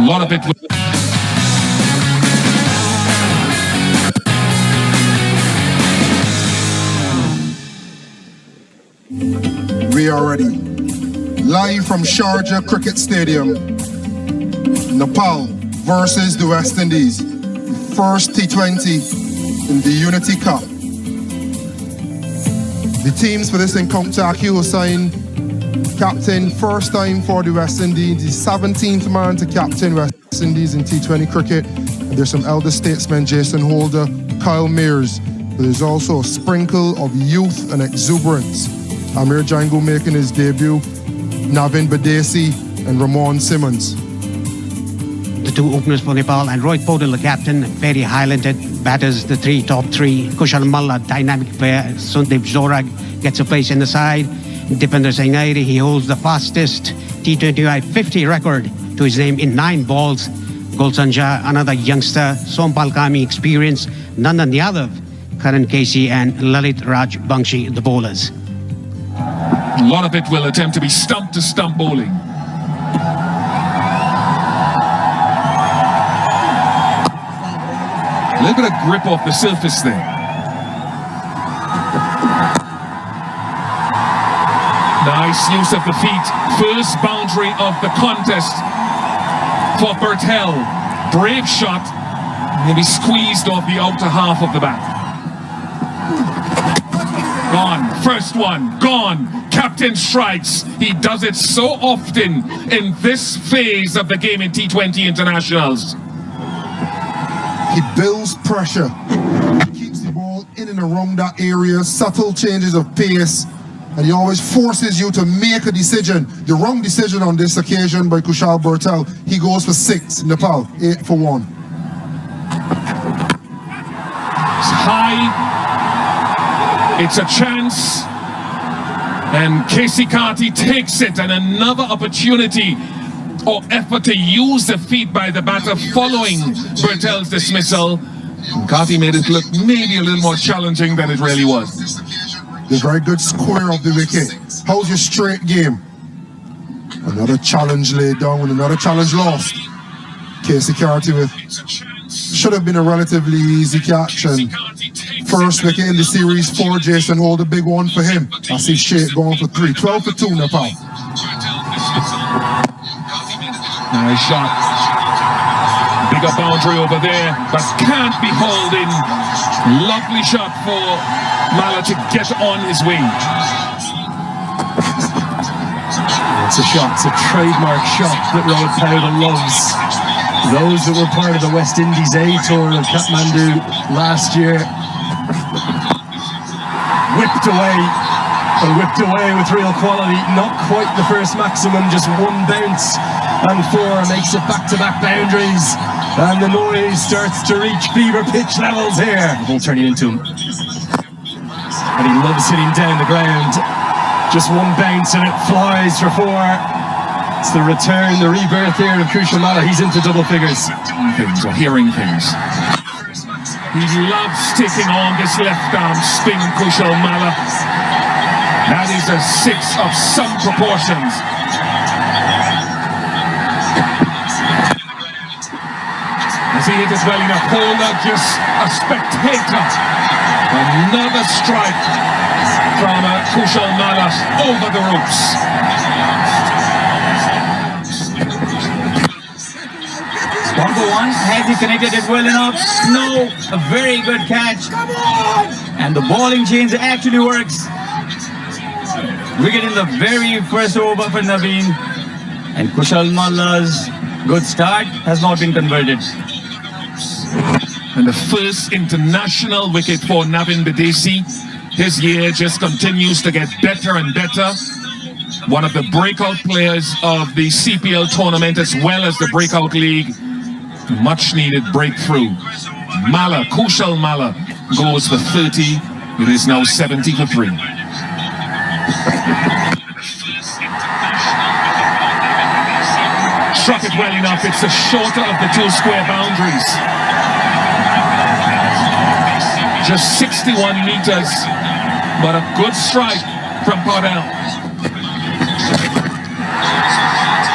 A lot of it. We are ready. Live from Sharjah Cricket Stadium, Nepal versus the West Indies. First T20 in the Unity Cup. The teams for this encounter: Akil Hussain, captain, first time for the West Indies, the 17th man to captain West Indies in T20 cricket. And there's some elder statesmen: Jason Holder, Kyle Mears. But there's also a sprinkle of youth and exuberance. Amir Jangu making his debut, Navin Badesi and Ramon Simmons. The two openers for Nepal, and Rohit Paudel, the captain, very highlighted. Batters, the top three. Kushal Malla, dynamic player. Sundeep Zorag gets a place in the side. Dipender Sainairi, he holds the fastest T20I 50 record to his name in 9 balls. Gulsanja, another youngster. Sompal Kami, experience. Nandan Yadav, Karan Casey, and Lalit Raj Bangshi, the bowlers. A lot of it will attempt to be stump-to-stump bowling. A little bit of grip off the surface there. Nice use of the feet. First boundary of the contest for Bertel. Brave shot. Maybe squeezed off the outer half of the bat. Gone. First one. Gone. Captain strikes. He does it so often in this phase of the game in T20 internationals. He builds pressure. He keeps the ball in and around that area. Subtle changes of pace. And he always forces you to make a decision. The wrong decision on this occasion by Kushal Bertel. He goes for 6. Nepal, 8 for 1. It's high. It's a chance. And Casey Carty takes it, and another opportunity or effort to use the feet by the batter following Bertel's dismissal. Carty made it look maybe a little more challenging than it really was. The very good square of the wicket. How's your straight game? Another challenge laid down and another challenge lost. Casey Carty with should have been a relatively easy catch, and first wicket in the series for Jason Holder, big one for him. I see Sheikh going for 3. 12 for 2 Nepal. Nice shot. Bigger boundary over there, but can't be hauled in. Lovely shot for Malla to get on his way. It's a shot, it's a trademark shot that Rohit Paudel loves. Those that were part of the West Indies A tour of Kathmandu last year, whipped away with real quality. Not quite the first maximum, just 1 bounce and 4 makes it back-to-back boundaries, and the noise starts to reach fever pitch levels here. The ball turning into him, and he loves hitting down the ground. Just 1 bounce and it flies for 4. It's the return, the rebirth here of Kushal Malla. He's into double figures. Things or hearing things. He loves taking on this left arm spin, Kushal Malla. That is a 6 of some proportions. As he hit it well enough, Holder just a spectator. Another strike from Kushal Malla over the ropes. One for one, has he connected it well enough? No, a very good catch. And the bowling change actually works. Wicket in the very first over for Naveen. And Kushal Malla's good start has not been converted. And the first international wicket for Navin Badesi. His year just continues to get better and better. One of the breakout players of the CPL tournament as well as the Breakout League. Much needed breakthrough. Malla, Kushal Malla goes for 30. It is now 70 for 3. Struck it well enough. It's the shorter of the 2 square boundaries. Just 61 meters, but a good strike from Paudel.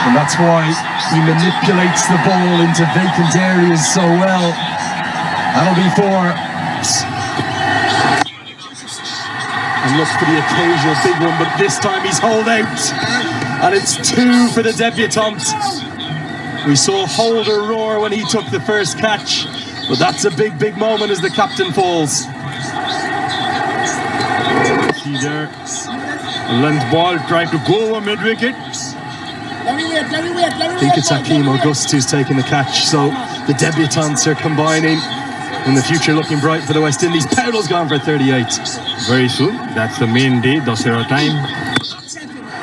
And that's why he manipulates the ball into vacant areas so well. That'll be 4. And look for the occasional big one, but this time he's holed out. And it's 2 for the debutant. We saw Holder roar when he took the first catch, but that's a big, big moment as the captain falls. See there, length ball trying to go over mid-wicket. I think it's Hakeem August who's taking the catch, so the debutants are combining. And the future looking bright for the West Indies. Powell's gone for 38. Very soon, that's the main day, Dasera time.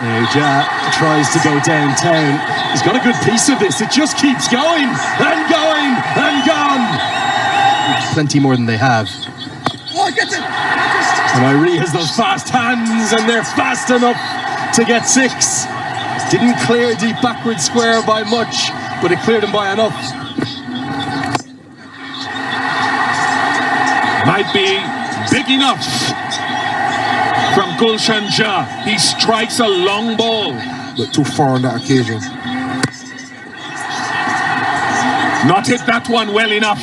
Now Ja tries to go downtown. He's got a good piece of this. It just keeps going and going and gone. Plenty more than they have. And Irie has those fast hands, and they're fast enough to get 6. Didn't clear deep backward square by much, but it cleared him by enough. Might be big enough from Gulshan Jah. He strikes a long ball. But too far on that occasion. Not hit that one well enough.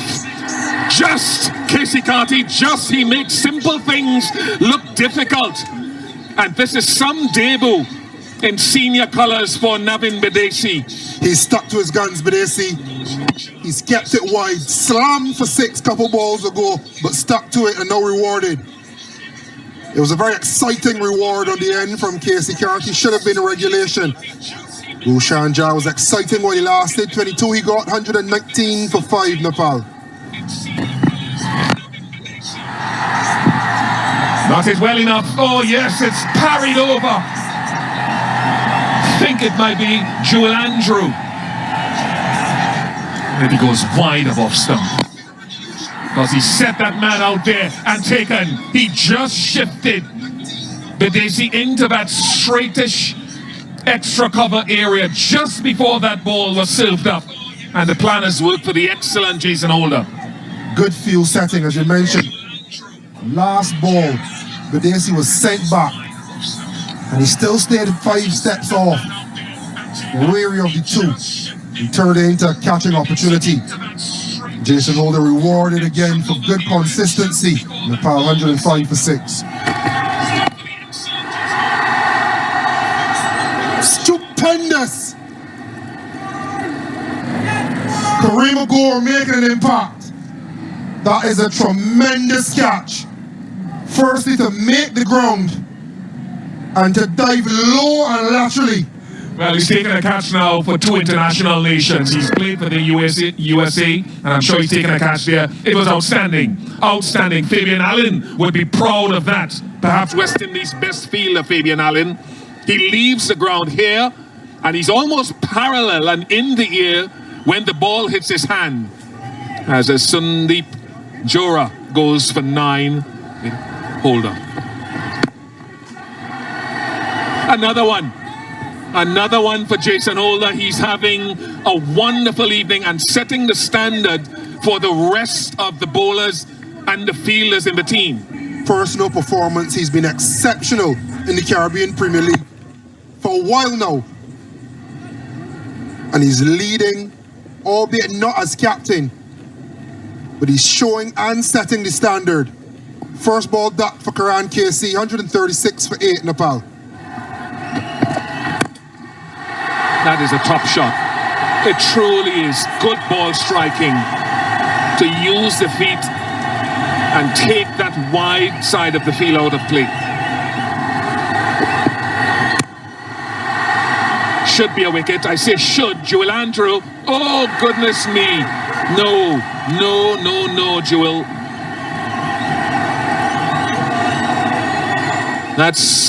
Just Casey Carty, just he makes simple things look difficult. And this is some debut in senior colours for Navin Bidesi. He's stuck to his guns, Bidesi. He's kept it wide. Slammed for 6 couple balls ago, but stuck to it and now rewarded. It was a very exciting reward on the end from Casey Carty. Should have been a regulation. Gulshan Jah was exciting while he lasted. 22 he got, 119 for 5, Nepal. Not it well enough. Oh yes, it's parried over. Think it might be Jewel Andrew. And he goes wide of off stump. Because he set that man out there and taken. He just shifted Bidesi into that straightish extra cover area just before that ball was silved up. And the planners worked for the excellent Jason Holder. Good field setting, as you mentioned. Last ball, Bidesi was sent back. And he still stayed 5 steps off. Wary of the 2. He turned it into a catching opportunity. Jason Holder rewarded again for good consistency. Nepal 105 for 6. Stupendous! Kareem Agor making an impact. That is a tremendous catch. Firstly, to make the ground and to dive low and laterally. Well, he's taking a catch now for 2 international nations. He's played for the USA, and I'm sure he's taken a catch there. It was outstanding. Outstanding. Fabian Allen would be proud of that. Perhaps West Indies' best fielder, Fabian Allen. He leaves the ground here, and he's almost parallel and in the air when the ball hits his hand. As a Sundeep Jora goes for 9. Holder. Another one for Jason Holder. He's having a wonderful evening and setting the standard for the rest of the bowlers and the fielders in the team. Personal performance, he's been exceptional in the Caribbean Premier League for a while now. And he's leading, albeit not as captain, but he's showing and setting the standard. First ball duck for Karan KC, 136 for 8, Nepal. That is a top shot. It truly is good ball striking to use the feet and take that wide side of the field out of play. Should be a wicket. I say should. Jewel Andrew. Oh, goodness me. No, Jewel. That's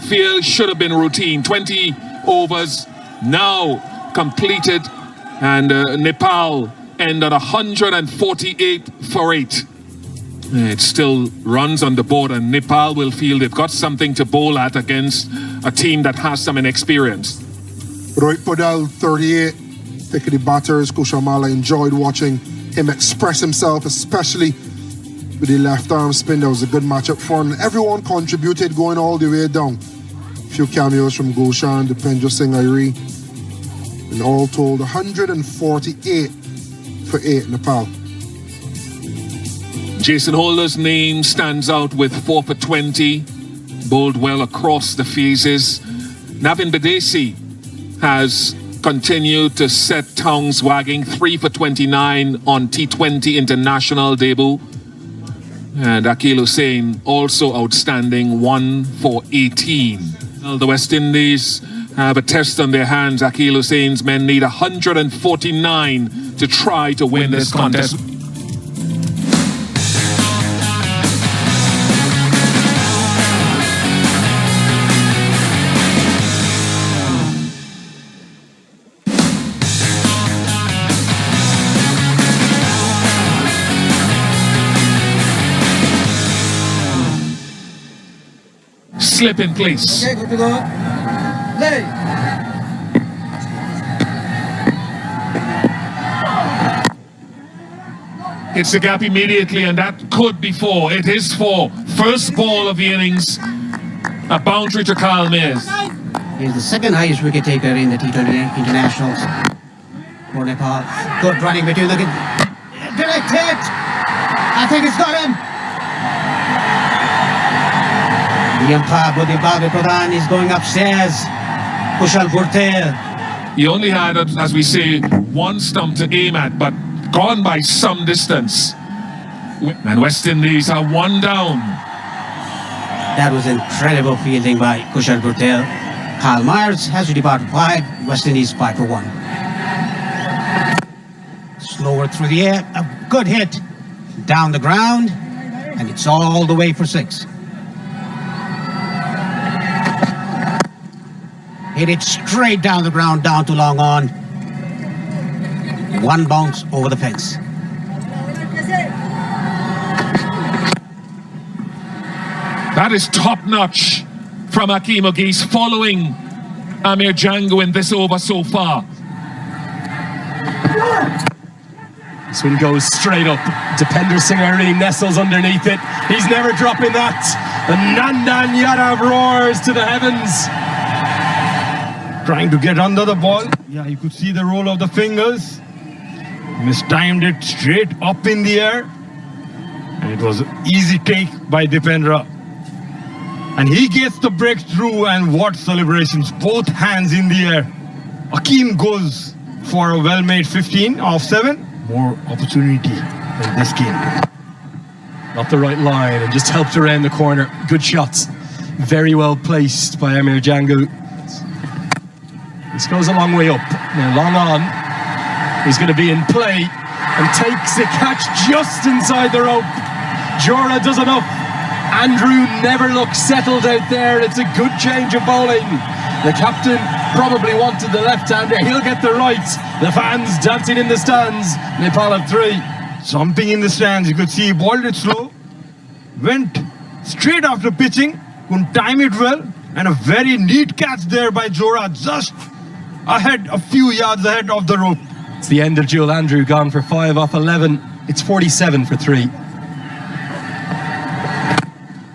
field should have been routine. 20 overs now completed, and Nepal end at 148 for 8. It still runs on the board, and Nepal will feel they've got something to bowl at against a team that has some inexperience. Rohit Podal, 38, pick of the batters. Kushamala enjoyed watching him express himself, especially with the left arm spin. That was a good matchup for him. Everyone contributed going all the way down. A few cameos from Gulshan, Dipendra Singh, Irie. And all told, 148 for 8 Nepal. Jason Holder's name stands out with 4 for 20, bowled well across the phases. Navin Badesi has continued to set tongues wagging, 3 for 29 on T20 international debut. And Akil Hussain also outstanding, 1 for 18. Well, the West Indies have a test on their hands. Akil Hussain's men need 149 to try to win this contest. Slip in place. Okay, good to go. Play. It's a gap immediately, and that could be 4. It is 4. First ball of the innings. A boundary to Kyle Mayers. He's the second highest wicket taker in the T20I internationals for Nepal. Good running between the... Direct hit! I think it's got him! The umpire, Bodhi Pradhan, is going upstairs. Kushal Gurtel. He only had, as we say, one stump to aim at, but gone by some distance. And West Indies are 1 down. That was incredible fielding by Kushal Gurtel. Kyle Myers has to depart 5. West Indies 5 for 1. Slower through the air. A good hit. Down the ground. And it's all the way for 6. Hit it straight down the ground, down to long on. 1 bounce over the fence. That is top-notch from Akeem Ogis, following Amir Django in this over so far. This one goes straight up. Dipender Singh nestles underneath it. He's never dropping that. And Nandan Yadav roars to the heavens. Trying to get under the ball. Yeah, you could see the roll of the fingers. Mistimed it straight up in the air. And it was an easy take by Dipendra. And he gets the breakthrough, and what celebrations, both hands in the air. Akeem goes for a well-made 15 off 7. More opportunity in this game. Not the right line, and just helped around the corner. Good shots. Very well placed by Amir Django. This goes a long way up. Now long on. He's going to be in play and takes a catch just inside the rope. Jora does enough. Andrew never looks settled out there. It's a good change of bowling. The captain probably wanted the left-hander. He'll get the right. The fans dancing in the stands. Nepal have 3. Jumping in the stands, you could see he balled it slow. Went straight after pitching. Couldn't time it well. And a very neat catch there by Jora, just ahead, a few yards ahead of the rope. It's the end of Joel Andrew, gone for 5 off 11. It's 47 for 3.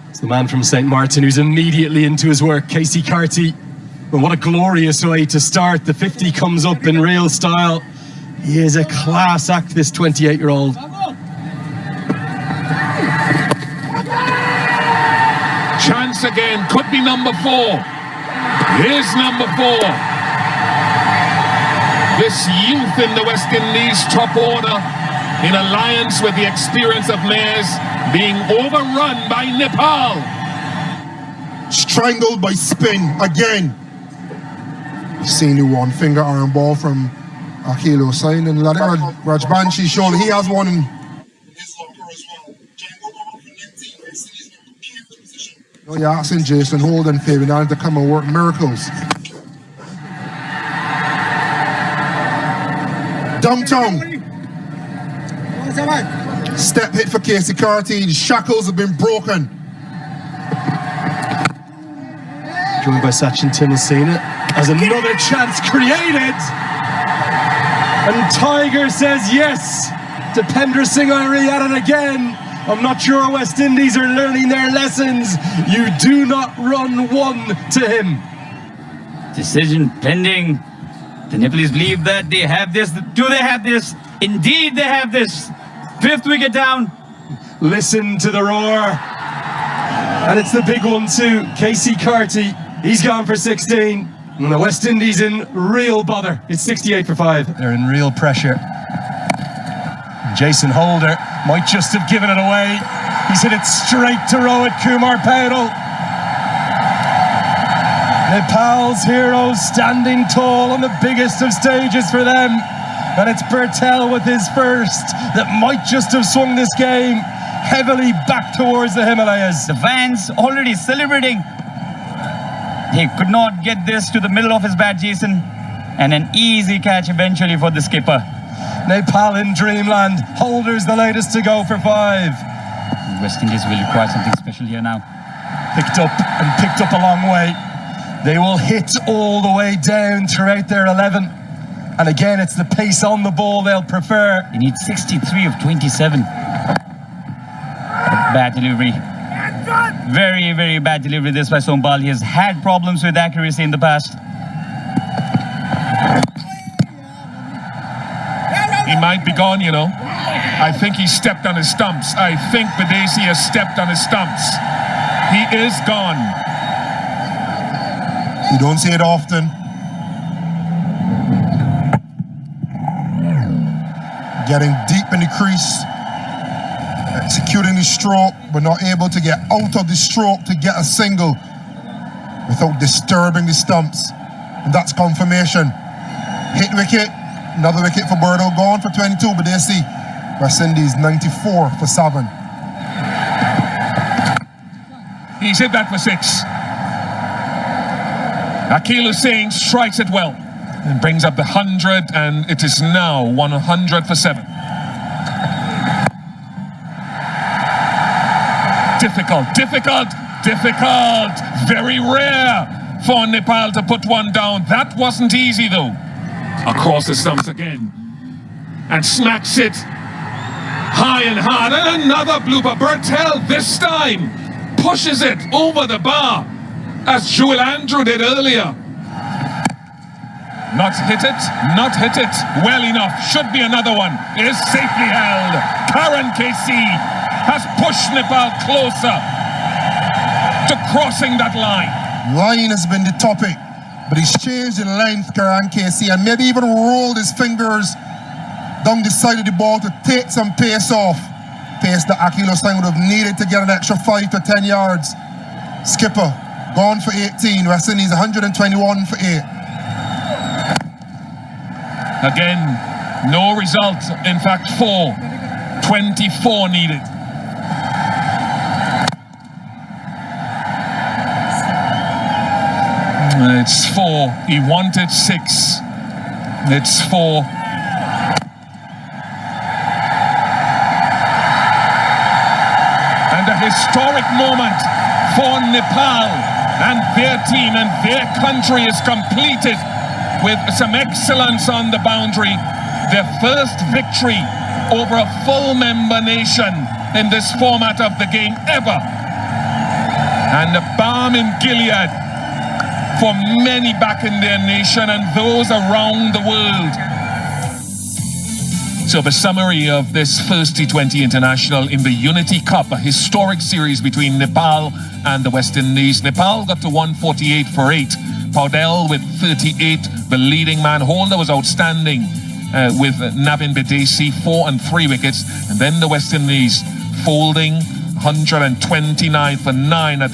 It's the man from St. Martin who's immediately into his work, Casey Carty. But what a glorious way to start. The 50 comes up in real style. He is a class act, this 28-year-old. Chance again, could be number 4. Here's number 4. This youth in the West Indies top order, in alliance with the experience of Mayers, being overrun by Nepal. Strangled by spin again. Seen the 1-finger arm ball from Akil Hussain, and Rajbanshi shown he has one in his locker as well. No, you're asking Jason Holden, Fabian Allen to come and work miracles. Downtown. Step hit for Casey Carty. The shackles have been broken. Joined by Sachin Tendulkar as another chance created. And Tiger says yes. Dipender Singh at it again. I'm not sure West Indies are learning their lessons. You do not run 1 to him. Decision pending. The Nepalese believe that they have this. Do they have this? Indeed, they have this. 5th wicket down. Listen to the roar. And it's the big one too. Casey Carty, he's gone for 16. And the West Indies in real bother. It's 68 for 5. They're in real pressure. Jason Holder might just have given it away. He's hit it straight to Rohit Kumar Paudel. Nepal's heroes standing tall on the biggest of stages for them. And it's Bertel with his first that might just have swung this game heavily back towards the Himalayas. The fans already celebrating. He could not get this to the middle of his bat, Jason. And an easy catch eventually for the skipper. Nepal in dreamland. Holder's the latest to go for 5. West Indies will require something special here now. Picked up a long way. They will hit all the way down throughout their 11. And again, it's the pace on the ball they'll prefer. He needs 63 of 27. Bad delivery. Very, very bad delivery this by Sompal. He has had problems with accuracy in the past. He might be gone, you know. I think he stepped on his stumps. I think Badesi has stepped on his stumps. He is gone. You don't see it often. Getting deep in the crease, executing the stroke, but not able to get out of the stroke to get a single without disturbing the stumps. And that's confirmation. Hit wicket, another wicket for Birdo, gone for 22, but they see West Indies 94 for 7. He's hit that for 6. Akil Hussain strikes it well and brings up the 100, and it is now 100 for 7. Difficult. Very rare for Nepal to put one down. That wasn't easy though. Across the stumps again. And smacks it high and hard. And another blooper. Bertel this time pushes it over the bar as Joel Andrew did earlier. Not hit it well enough. Should be another one. It is safely held. Karan KC has pushed Nepal closer to crossing that line. Line has been the topic, but he's changed in length, Karan KC, and maybe even rolled his fingers down the side of the ball to take some pace off. Pace that Akil Hussain would have needed to get an extra 5 to 10 yards. Skipper, gone for 18. West Indies 121 for 8. Again, no result. In fact, 4. 24 needed. It's 4. He wanted 6. It's 4. And a historic moment for Nepal and their team and their country is completed with some excellence on the boundary. Their first victory over a full member nation in this format of the game ever. And a balm in Gilead for many back in their nation and those around the world. So the summary of this first T20 International in the Unity Cup, a historic series between Nepal and the West Indies. Nepal got to 148 for 8. Paudel with 38, the leading man. Holder was outstanding with Navin Bidesi, 4 and 3 wickets. And then the West Indies folding 129 for 9 at